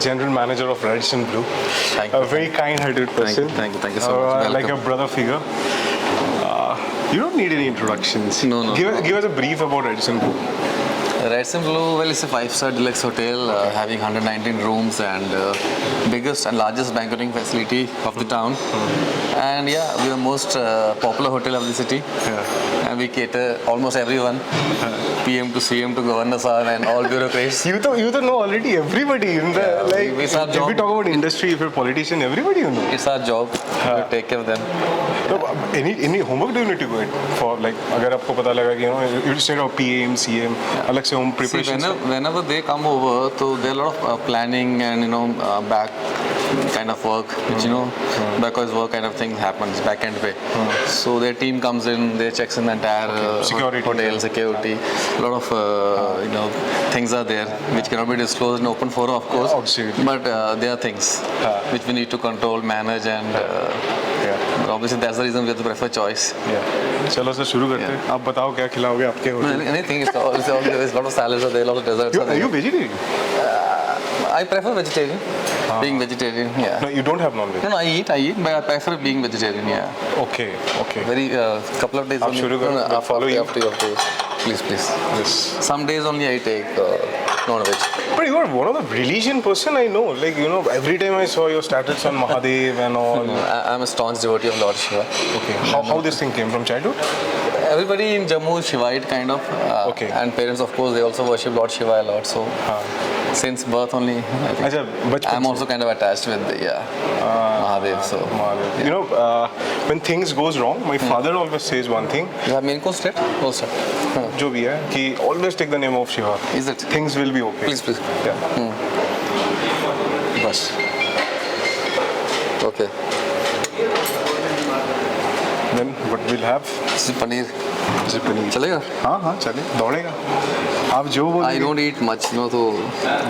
General Manager of Radisson Blu. Thank you. A very kind-hearted person. Thank you so much. Like a Welcome. brother figure. You don't need any introductions. No. Give us a brief about Radisson Blu. Radisson Blu, well, it's a 5-star deluxe hotel having 119 rooms and biggest and largest banqueting facility of the town. And yeah, we are the most popular hotel of the city. And we cater almost everyone, PM to CM to Governor Sahib and all bureaucrats. You don't know already everybody in the like. it's our if job. we talk about industry, if you're a politician, everybody you know. It's our job to take care of them. So, any homework do you need to go in for? Like, अगर आपको पता लगा कि you said of PM, CM, अलग से home See, preparation. whenever they come over, so there are a lot of planning and back kind of work, which back office work kind of thing happens back end way. So their team comes in, they checks in the entire Security. hotel security. A lot of things are there which cannot be disclosed in open forum, of course. Absolutely. But there are things which we need to control, manage, and obviously that's the reason we have to prefer choice. चलो sir शुरू करते हैं. आप बताओ क्या खिलाओगे आपके hotel? Anything, it's a lot of salads are there, a lot of desserts are Are you there. vegetarian? I prefer vegetarian. Being vegetarian, yeah. No, you don't have non-veg. No, I eat, but I prefer being vegetarian, yeah. Okay. Very couple of days आप only. शुरू करो, No, we'll follow you. after you. Please. Yes. Some days only I take non-veg. But you are one of the religion person I know. Like every time I saw your status on Mahadev and all. I'm a staunch devotee of Lord Shiva. Okay. How this thing came from childhood? Everybody in Jammu is Shivite kind of. Okay. And parents, of course, they also worship Lord Shiva a lot. So since birth only, I think. अच्छा बचपन I'm also kind of attached with Mahadev. So Mahadev. When things goes wrong, my father always says one thing. you have main course straight? Course straight. जो भी है कि always take the name of Shiva. Is it? Things will be okay. Please. Yeah. बस. Okay. Then what we'll have? This is paneer. जैसे पनीर. चलेगा? हाँ चले दौड़ेगा. आप जो बोलो. I don't eat much, तो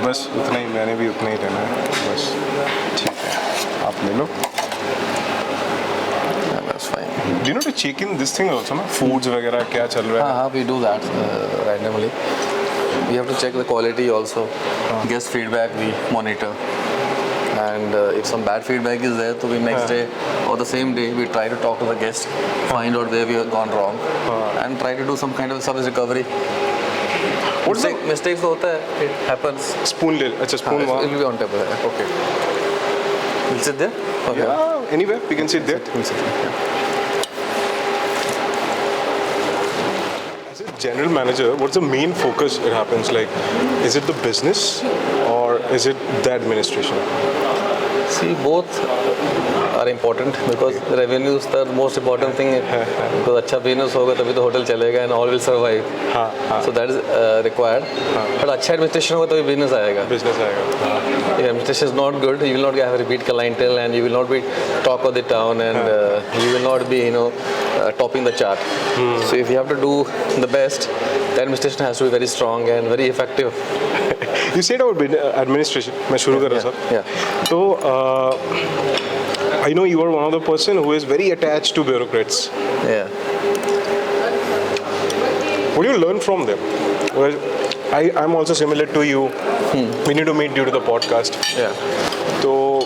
बस उतना ही मैंने भी उतना ही लेना है. बस ठीक है. आप ले लो. that's fine. Do you know to check in this thing also ना? Foods वगैरह क्या चल रहा है? We do that randomly. We have to check the quality also. Guest feedback we monitor. And if some bad feedback is there, so we next day or the same day we try to talk to the guest, find out where we have gone wrong, and try to do some kind of service recovery. Mistakes होता है, it happens. Spoon ले. अच्छा spoon It वहाँ. will be on table. Okay. We'll sit there. Okay. Yeah. Anywhere we can sit there. We'll sit there. As a general manager, what's the main focus it happens? Like, is it the business or is it the administration? See, both are important because revenue is the most important thing. Because अच्छा business होगा तभी तो hotel चलेगा and all will survive. So that is required. But अच्छा administration होगा तभी business आएगा. Business आएगा. If administration is not good, you will not have repeat clientele and you will not be talk of the town and you will not be topping the chart. So if you have to do the best, the administration has to be very strong and very effective. You said about administration. मैं शुरू कर रहा था. तो I know you are one of the person who is very attached to bureaucrats. Yeah. What do you learn from them? Well, I'm also similar to you. We need to meet due to the podcast. Yeah. So,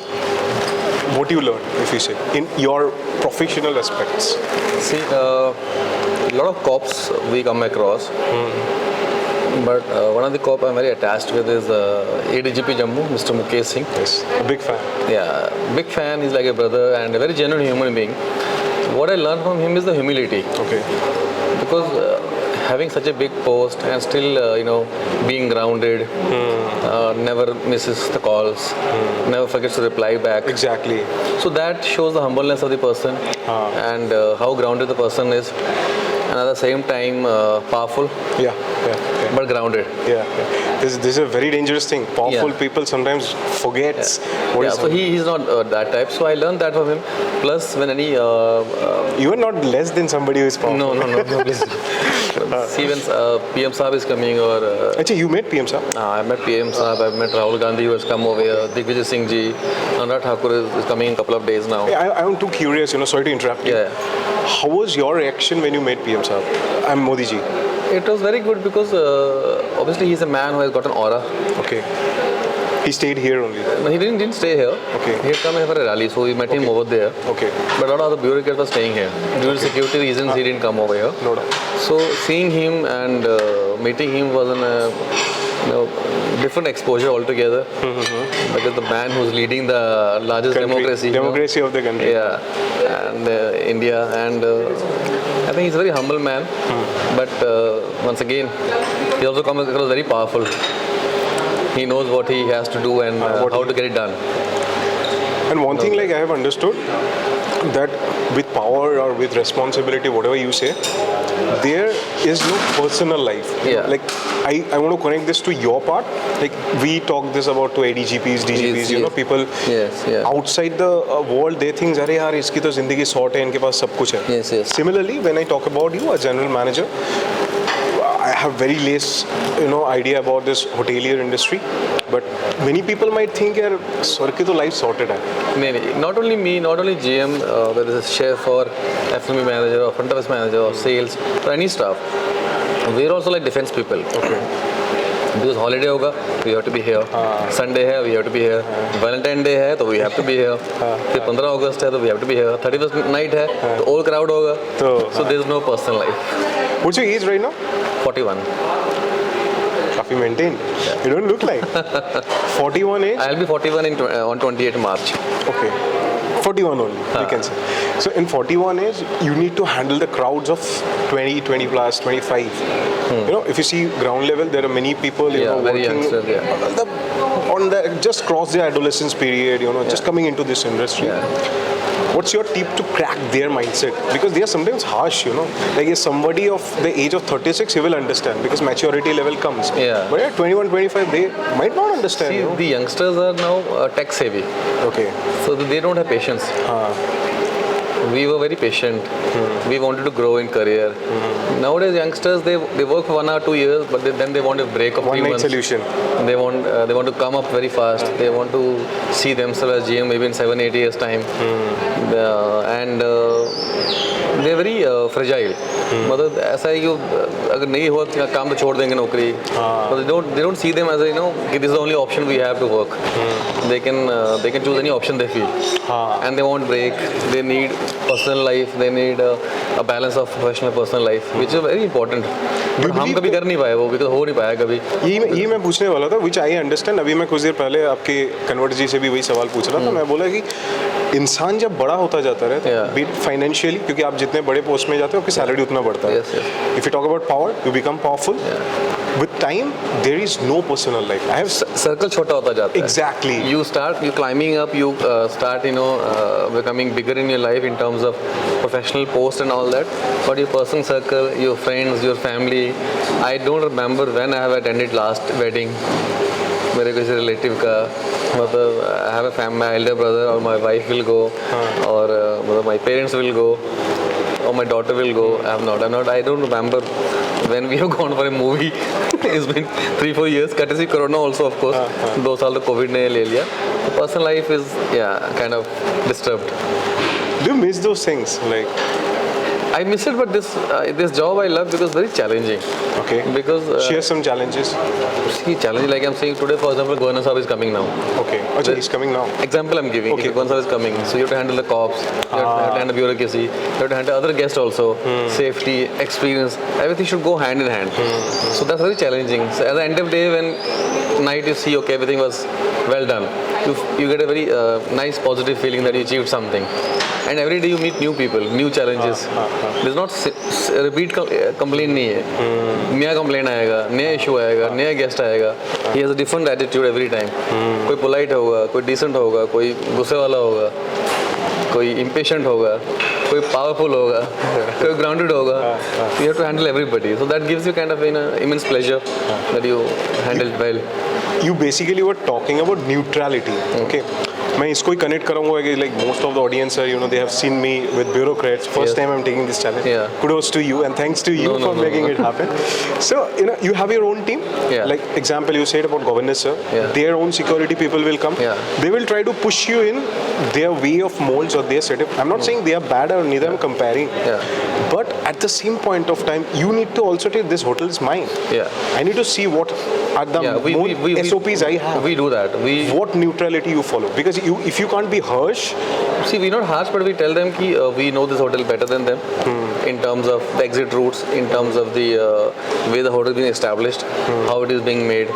what do you learn, if you say, in your professional aspects? See, a lot of cops we come across. But one of the cop I'm very attached with is ADGP Jammu, Mr. Mukesh Singh. Yes, a big fan. Yeah, big fan. He's like a brother and a very genuine human being. What I learned from him is the humility. Okay. Because having such a big post and still, being grounded, never misses the calls, never forgets to reply back. Exactly. So that shows the humbleness of the person and how grounded the person is. And at the same time, powerful. Yeah. But grounded. Yeah. This is a very dangerous thing. Powerful people sometimes forgets what is. So he's not that type. So I learned that from him. Plus, when any You are not less than somebody who is powerful. no, please. See, when PM Saab is coming or Actually, you met PM Saab? I met PM Saab, I've met Rahul Gandhi who has come over here, Digvijay Singh ji, Anurag Thakur is coming in a couple of days now. I'm too curious, sorry to interrupt you. Yeah. How was your reaction when you met PM Saab? I'm Modi ji. It was very good because obviously he's a man who has got an aura. Okay. He stayed here only. No, he didn't stay here. Okay. He had come here for a rally, so we met him over there. Okay. But a lot of the bureaucrats were staying here. Due to security reasons, he didn't come over here. No doubt. So seeing him and meeting him was different exposure altogether. Because the man who's leading the largest democracy. Democracy of the country. Yeah, and India, and I think he's a very humble man. But once again, he also comes across very powerful. He knows what he has to do and how to get it done. And one thing like I have understood that with power or with responsibility, whatever you say, there is no personal life. Yeah. Like I want to connect this to your part. Like we talk this about to ADGPs, DGPs, Yes, you know, yes. people Yes, yeah. outside the world, they think, अरे यार इसकी तो जिंदगी sort है, इनके पास सब कुछ है. Yes, yes. Similarly, when I talk about you, a general manager, I have very less, idea about this hotelier industry. But many people might think, यार सर की तो life sorted है. Not only me, not only GM, whether it's a chef or F&B manager or front office manager or sales or any staff, we're also like defense people. Okay. Because holiday होगा, we have to be here. Sunday है, we have to be here. Valentine Day है, तो we have to be here. फिर 15 अगस्त है, तो we have to be here. 31st night है, तो all crowd होगा. So there's no personal life. What's your age right now? 41. काफी maintained. You don't look like. 41 age? I'll be 41 on 28 March. Okay. 41 only, we can say. So in 41 age, you need to handle the crowds of 20, 20 plus, 25. If you see ground level, there are many people, Yeah, very working youngsters, yeah. on the just cross their adolescence period, just coming into this industry. Yeah. What's your tip to crack their mindset? Because they are sometimes harsh, Like if somebody of the age of 36, he will understand because maturity level comes. Yeah. But at 21, 25, they might not understand. See, the youngsters are now tech savvy. Okay. So they don't have patience. We were very patient. We wanted to grow in career. Nowadays, youngsters they work for 1 or 2 years, but then they want a break of 3 One night months. solution. They want to come up very fast. They want to see themselves as GM maybe in 7-8 years time, and they're very fragile. मतलब ऐसा है कि अगर नहीं हुआ काम तो छोड़ देंगे नौकरी. But they don't see them as कि this is the only option we have to work. They can choose any option they feel. And they want break. They need personal life. They need a balance of professional personal life, which is very important. But हम कभी कर नहीं पाए वो, because हो नहीं पाया कभी. ये मैं पूछने वाला था, which I understand. अभी मैं कुछ देर पहले आपके कन्वर्ट जी से भी वही सवाल पूछ रहा था. मैं बोला कि इंसान जब बड़ा होता जाता है फाइनेंशियली, क्योंकि आप जितने बड़े पोस्ट में जाते हो आपकी सैलरी उतना बढ़ता है. If you talk about power, you become powerful. With time, there is no personal life. I have circle छोटा होता जाता है. Exactly. You start climbing up. You start becoming bigger in your life in terms of professional post and all that. But your personal circle, your friends, your family. I don't remember when I have attended last wedding. मेरे किसी relative का मतलब I have a family, my elder brother or my wife will go, or मतलब my parents will go, or my daughter will go. I'm not. I don't remember when we have gone for a movie. It's been 3-4 years. Courtesy Corona also, of course. 2 साल तो COVID ने ले लिया. The personal life is kind of disturbed. Do you miss those things? Like, I miss it, but this job I love because very challenging. okay. Because Share some challenges. see, challenge like I'm saying today, for example, Governor Saab is coming now. Okay. Achha, he's coming now. Example I'm giving. Okay. If Governor Saab is coming, so you have to handle the cops, you have to handle bureaucracy, you have to handle other guests also, safety, experience. Everything should go hand in hand. So that's very challenging. So at the end of the day, when night you see okay, everything was well done, you get a very nice positive feeling that you achieved something. And every day you meet new people, new challenges. There's not repeat complaint नहीं है. नया complaint आएगा, नया issue आएगा, नया guest आएगा. He has a different attitude every time. कोई polite होगा, कोई decent होगा, कोई गुस्से वाला होगा, कोई impatient होगा, कोई powerful होगा, कोई grounded होगा. You have to handle everybody. So that gives you kind of immense pleasure that you handled well. You basically were talking about neutrality. Okay. मैं इसको ही कनेक्ट करूँगा कि like most of the audience are, they have seen me with bureaucrats. First time I'm taking this challenge. Yeah. Kudos to you and thanks to you for making it happen. So, you have your own team. Yeah. Like example you said about Governor sir. Yeah. Their own security people will come. Yeah. They will try to push you in their way of molds or their setup. I'm not saying they are bad or neither I'm comparing. Yeah. But at the same point of time, you need to also take this hotel is mine. Yeah. I need to see what are the SOPs I have. We do that. What neutrality you follow, because if you can't be harsh. See, we're not harsh, but we tell them कि we know this hotel better than them in terms of the exit routes, in terms of the way the hotel is being established, how it is being made,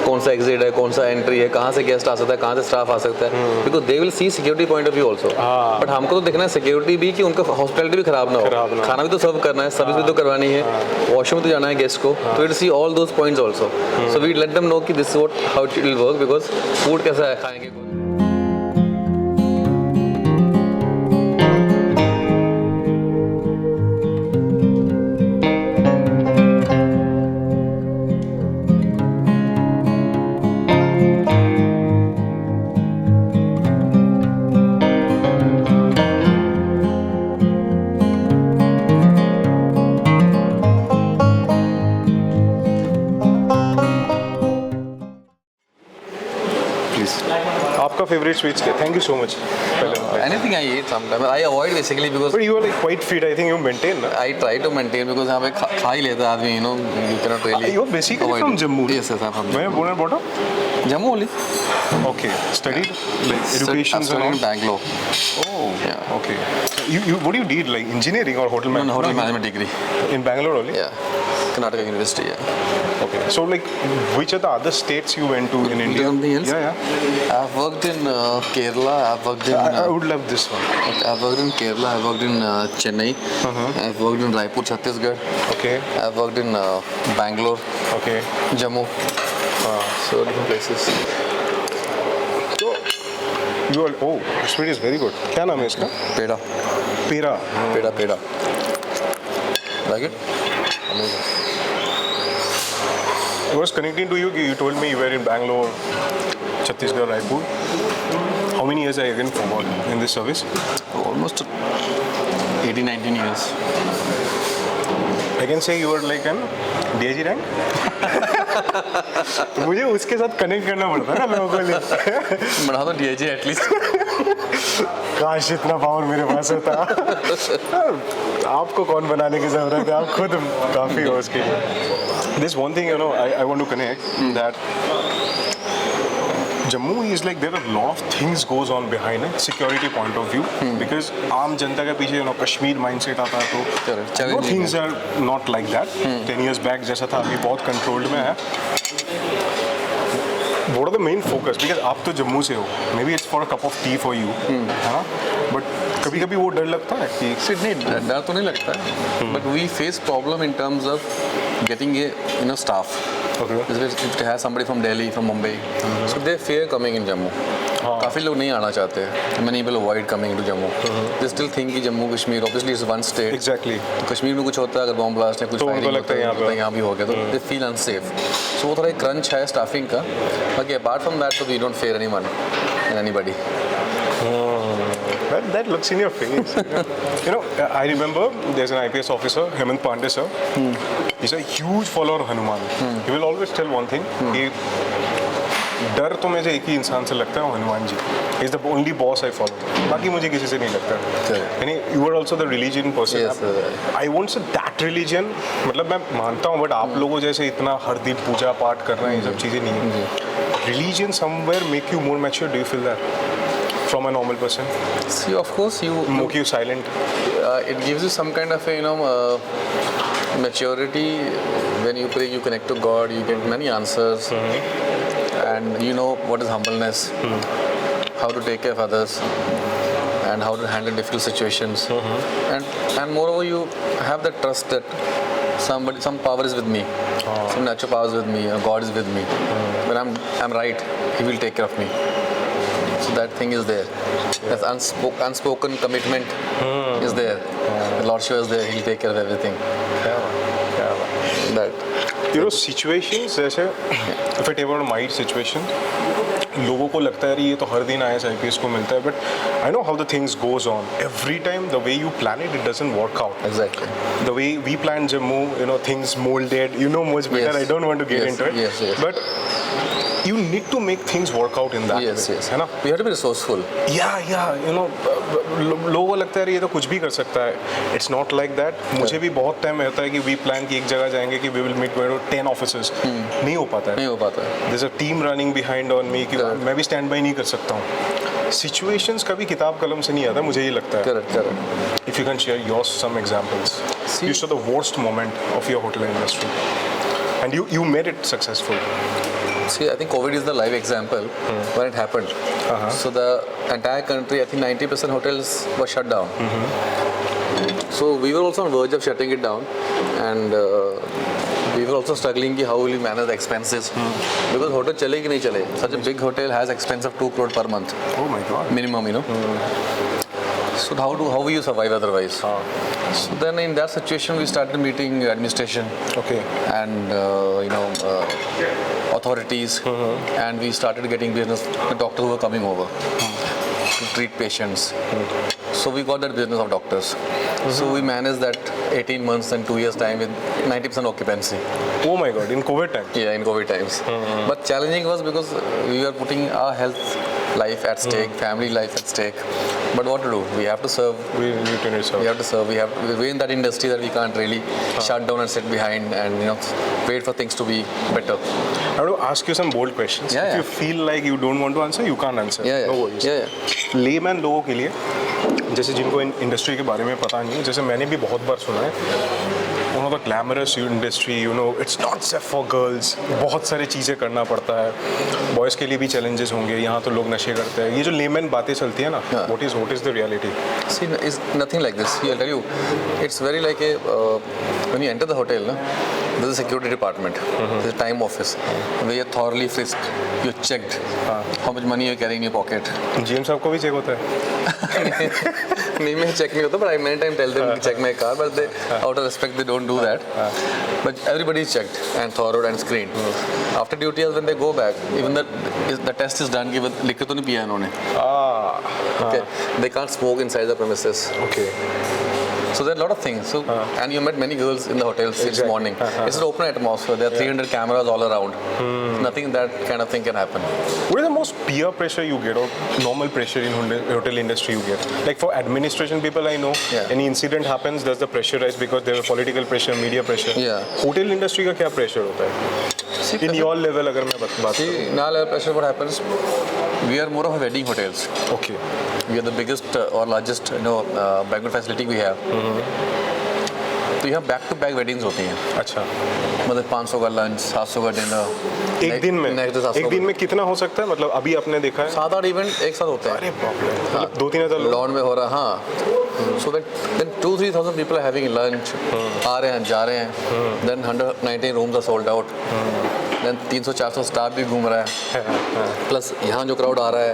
कौन सा exit है, कौन सा entry है, कहाँ से guest आ सकता है, कहाँ से staff आ सकता है, because they will see security point of view also. But हमको तो देखना है security भी कि उनका hospitality भी खराब ना हो, खाना भी तो सर्व करना है, सर्विस भी तो करवानी है, वॉशरूम तो जाना है गेस्ट को, तो we'll see all those points also. So we let them know कि this is what how it will work, because food कैसा है, खाएंगे आपका favorite sweets क्या? Thank you so much. Anything I eat sometimes. I avoid basically because But you are like quite fit. I think you maintain. Na? I try to maintain because यहाँ पे खा ही लेता है आदमी, you know, you cannot really. You are basically avoid from it. Jammu. Yes, I'm from Where born and brought up? Jammu only. Okay. Studied like I've education studied and in Bangalore. all. Oh. Yeah. Okay. You what do you did, like engineering or hotel No, management? hotel management degree. In Bangalore only. Yeah. Karnataka University. Yeah. Okay. So like, which are the other states you went to in India? Something else? Yeah, yeah. I've worked in Kerala. I've worked in. I would love this one. I've worked in Kerala. I've worked in Chennai. I've worked in Raipur, Chhattisgarh. Okay. I've worked in Bangalore, Okay. Jammu. So different places. So you are oh, this sweet is very good. क्या नाम है इसका? Peda. Pera. Peda. Like it? Amazing. I was connecting to you. You told me you were in Bangalore, Chhattisgarh, Raipur. How many years I again forgot in this service? Almost 18, 19 years. I can say you were like an DIG rank. तो मुझे उसके साथ connect करना पड़ता है ना लोगों को लिए. बढ़ा दो DIG एटलीस्ट. काश इतना पावर मेरे पास होता. आपको कौन बनाने की जरूरत है, आप खुद काफी हो उसके लिए. This one thing, you know, I want to connect that Jammu is like there are a lot of things goes on behind it, security point of view, because आम जनता के पीछे, you know, कश्मीर mindset आता है तो no things are not like that. 10 years back जैसा था अभी बहुत controlled में है. What are the main focus? Because आप तो जम्मू से हो, maybe it's for a cup of tea for you, है ना? But कभी-कभी वो डर लगता है कि नहीं, डर तो नहीं लगता है, but we face problem in terms of getting a staff. Okay. If they have somebody from Delhi, from Mumbai, so they fear coming in Jammu. काफ़ी लोग नहीं आना चाहते हैं. Many people avoid coming to Jammu. They still think कि Jammu Kashmir obviously is one state. Exactly. तो कश्मीर में कुछ होता है, अगर बॉम्ब ब्लास्ट है, कुछ तो फायरिंग लगता है यहाँ भी हो गया, तो they feel unsafe. So वो थोड़ा एक क्रंच है स्टाफिंग का. बाकी apart from that, so we don't fear anyone and anybody. That looks in your face. You know, I remember there's an IPS officer, Hemant Pandey sir. He's a huge follower of Hanuman. He will always tell one thing. कि डर तो मुझे एक ही इंसान से लगता है, वो Hanuman ji. He's the only boss I follow. बाकी मुझे किसी से नहीं लगता. यानी you are also the religion person. Yes, I won't say that religion. मतलब मैं मानता हूँ, but आप लोगों जैसे इतना हर दिन पूजा पाठ करना ये सब चीज़ें नहीं है. Religion somewhere make you more mature. Do you feel that? From a normal person? See, of course, Make you silent. It gives you some kind of a maturity. When you pray, you connect to God, you get many answers, and you know what is humbleness, how to take care of others, and how to handle difficult situations, and moreover, you have the trust that some power is with me, some natural power is with me, God is with me. When I'm right, He will take care of me. So that thing is there. That unspoken commitment is there. The Lord Shiva is there. He'll take care of everything. That. You know, situations जैसे if I take about my situation, लोगों को लगता है ये तो हर दिन IAS IPS को मिलता है, but I know how the things goes on. Every time the way you plan it, it doesn't work out. Exactly. The way we plan Jammu, things molded, much better. Yes. I don't want to get Yes, into it. yes, yes. But you need to make things work out in that Yes, way. yes. है ना? We have to be resourceful. लोगों को लगता है ये तो कुछ भी कर सकता है. It's not like that. मुझे भी बहुत टाइम रहता है कि we plan कि एक जगह जाएंगे कि we will meet 10 offices. नहीं हो पाता है. नहीं हो पाता है. There's a team running behind on me कि मैं भी stand by नहीं कर सकता हूँ. Situations कभी किताब कलम से नहीं आता, मुझे ये लगता है. Correct. If you can share your some examples. See- You saw the worst moment of your hotel industry, and you made it successful. See, I think COVID is the live example when it happened. So the entire country, I think 90% hotels were shut down. So we were also on verge of shutting it down, and we were also struggling ki how will we manage the expenses because hotel chale ki nahi chale. Such a big hotel has expense of 2 crore per month Oh my God. minimum, So how will you survive otherwise? So then in that situation we started meeting administration Okay. and authorities, and we started getting business. The doctors who were coming over to treat patients. So we got that business of doctors. So we managed that 18 months and 2 years time with 90% occupancy. Oh my God. In COVID time. Yeah, in COVID times. But challenging was because we were putting our health life at stake, family life at stake. But what to do? We have to serve. We need to serve. We have to serve. We're in that industry that we can't really shut down and sit behind and wait for things to be better. I want to ask you some bold questions. Yeah, if yeah. you feel like you don't want to answer, you can't answer. Yeah, No worries. yeah. Layman लोगों के लिए, जैसे जिनको industry के बारे में पता नहीं है, जैसे मैंने भी बहुत बार सुना है, one of the glamorous industry, it's not safe for girls. बहुत सारी चीज़ें करना पड़ता है. बॉयज़ के लिए भी challenges होंगे. यहाँ तो लोग नशे करते हैं. ये जो लेमैन बातें चलती है ना, what is the reality? See, it's nothing like this. I'll tell you, it's very like when you enter the hotel, there's a security department, there's a time office, where you're thoroughly frisked, you're checked, how much money you're carrying in your pocket. GM साहब को भी check होता है. नहीं, मैं check नहीं होता, but I many times tell them to check my car, but they, out of respect, they don't do that. But everybody is checked and thorough and screened. After duty, when they go back, even the test is done कि लिख के तो नहीं पिया इन्होंने. Okay, they can't smoke inside the premises. Okay. So there are a lot of things. So and you met many girls in the hotel since Exactly. morning. It's an open atmosphere. There are 300 cameras all around. Nothing that kind of thing can happen. What is the most peer pressure you get or normal pressure in hotel industry you get? Like for administration people I know, any incident happens, there's the pressure rise because there is political pressure, media pressure. Yeah. Hotel industry का क्या pressure होता है? In your level अगर मैं बात See, in our level pressure, what happens? We are more of a wedding hotels. Okay. We are the biggest or largest banquet facility we have. तो यहाँ back to back weddings होती हैं. अच्छा. मतलब 500 का लंच, 700 का डिनर. एक दिन में? नेक्स्ट 700. एक दिन में कितना हो सकता है? मतलब अभी आपने देखा है? 7-8 इवेंट एक साथ होते हैं. अरे बाप रे. मतलब 2-3 हज़ार लोग. लॉन में हो रहा. हाँ. So then 2,000-3,000 people are having lunch. आ रहे हैं, जा रहे हैं. Then 119 rooms are sold out. Then 300-400 staff भी घूम रहा है. प्लस यहाँ जो क्राउड आ रहा है,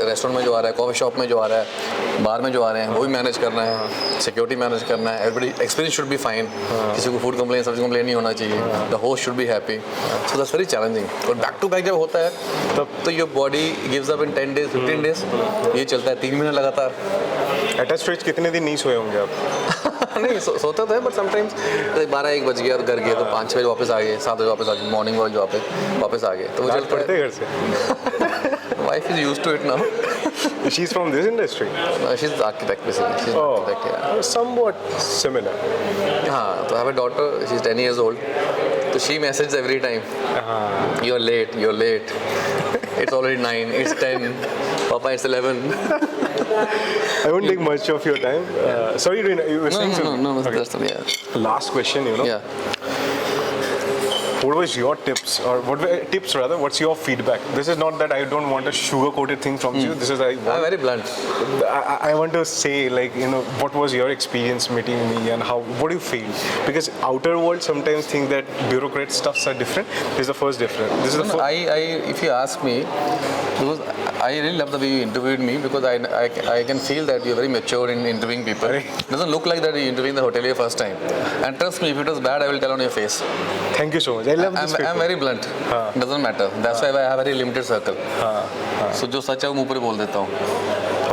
रेस्टोरेंट में जो आ रहा है, कॉफी शॉप में जो आ रहा है, बार में जो आ रहे हैं, वो भी मैनेज करना है, सिक्योरिटी मैनेज करना है. Everybody experience should be fine. किसी को फूड कंप्लेन, सब्जी कंप्लेन नहीं होना चाहिए. The host should be happy. So that's very challenging. और बैक टू बैक जब होता है तब तो your body gives up in 10 days, 15 days. ये चलता है 3 महीने लगातार. एटैच स्ट्रेच कितने दिन नहीं सोए होंगे आप? नहीं सोता था, बट समटाइम्स 12-1 बज गया, घर गए तो 5-6 बजे वापस आ गए, 7 बजे वापस आ गए, मॉर्निंग वॉक जो वापस आ गए. तो वो चलता पढ़ते घर से. Wife is used to it now. She is from this industry. She is architect basically. She is architect. या Somewhat similar. हाँ, तो I have a daughter, she is 10 years old. तो she message every time, you are late, you are late. It's already 9, it's 10, Papa, it's 11. I won't take much of your time. Sorry, you were saying something? No, Okay. that's yeah. Last question, Yeah. What was your tips, or what were tips rather? What's your feedback? This is not that I don't want a sugar-coated thing from you. This is I'm very blunt. I want to say, like, what was your experience meeting me, and what do you feel? Because outer world sometimes think that bureaucrat stuffs are different. This is the first difference. This is the first. If you ask me, because I really love the way you interviewed me, because I can feel that you're very mature in interviewing people. It doesn't look like that you're interviewing the hotelier first time. And trust me, if it was bad, I will tell on your face. Thank you so much. I love this I'm very blunt. Doesn't matter. That's why I have a very limited circle. So जो सच है वो मुंह पर बोल देता हूँ.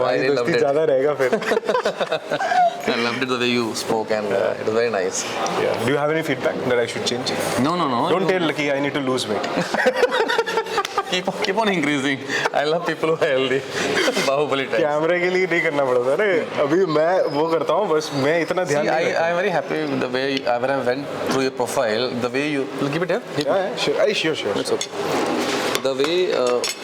हमारी really loved दोस्ती it. ज़्यादा रहेगा फिर. I loved it the way you spoke, and it was very nice. Yeah. Do you have any feedback that I should change? No. Don't tell Lucky I need to lose weight. Keep on increasing. I love people who are healthy. Bahubali types. कैमरे के लिए नहीं करना पड़ता. अरे अभी मैं वो करता हूँ बस मैं इतना ध्यान See, नहीं I'm very happy with the way when I went through your profile, the way you keep it here. करता. Sure. It's okay. The way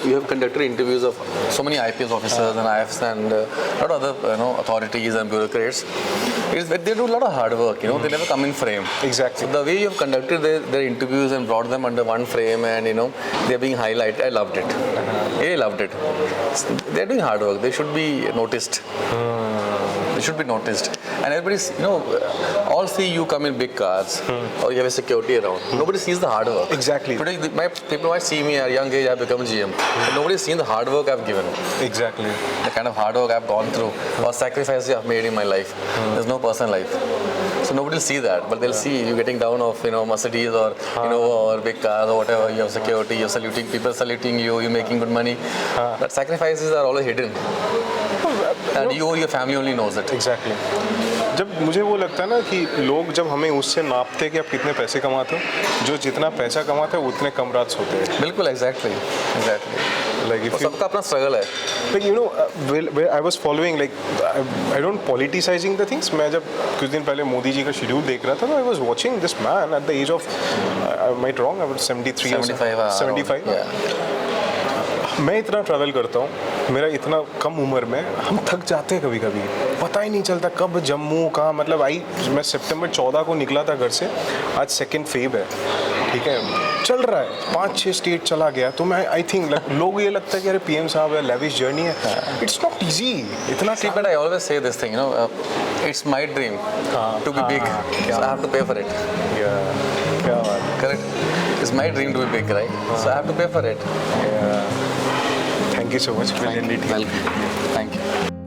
you have conducted interviews of so many IPS officers and IFs and a lot of other authorities and bureaucrats, they do a lot of hard work. They never come in frame. Exactly. So the way you have conducted their interviews and brought them under one frame and they're being highlighted, I loved it. Really loved it. They're doing hard work. They should be noticed. They should be noticed. And everybody's, all see you come in big cars or you have a security around. Nobody sees the hard work. Exactly. Today, people might see me at a young age, I've become GM. But nobody's seen the hard work I've given. Exactly. The kind of hard work I've gone through or sacrifices I've made in my life. There's no personal life. So nobody will see that, but they'll see you getting down off, Mercedes or, or big cars or whatever. You have security, you're saluting, people saluting you, you're making good money. But sacrifices are always hidden. And you or your family only knows it. Exactly. जब मुझे वो लगता है ना कि लोग जब हमें उससे नापते कि आप कितने पैसे कमाते हो, जो जितना पैसा कमाते हैं उतने कम रात सोते हैं. बिल्कुल exactly. Like if you, सबका अपना struggle है. like where I was following, like I don't politicizing the things. मैं जब कुछ दिन पहले मोदी जी का शेड्यूल देख रहा था ना, I was watching this man at the age of I might wrong, I was 73 75. Yeah. मैं इतना ट्रैवल करता हूँ, मेरा इतना कम उम्र में हम थक जाते हैं कभी कभी, पता ही नहीं चलता कब जम्मू कहाँ. मतलब मैं सितंबर 14 को निकला था घर से, आज 2 फेब है, ठीक है, चल रहा है, 5-6 स्टेट चला गया. तो मैं आई थिंक लोग ये लगता है कि अरे पीएम साहब है, लेविश जर्नी है. इट्स नॉट इजी इतना. See, but I always say this thing, it's my dream to be big, so I have to pay for it. क्या बात. Correct? It's my dream to be big, right? So I have to pay for it. Thank you so much. Welcome. Thank you.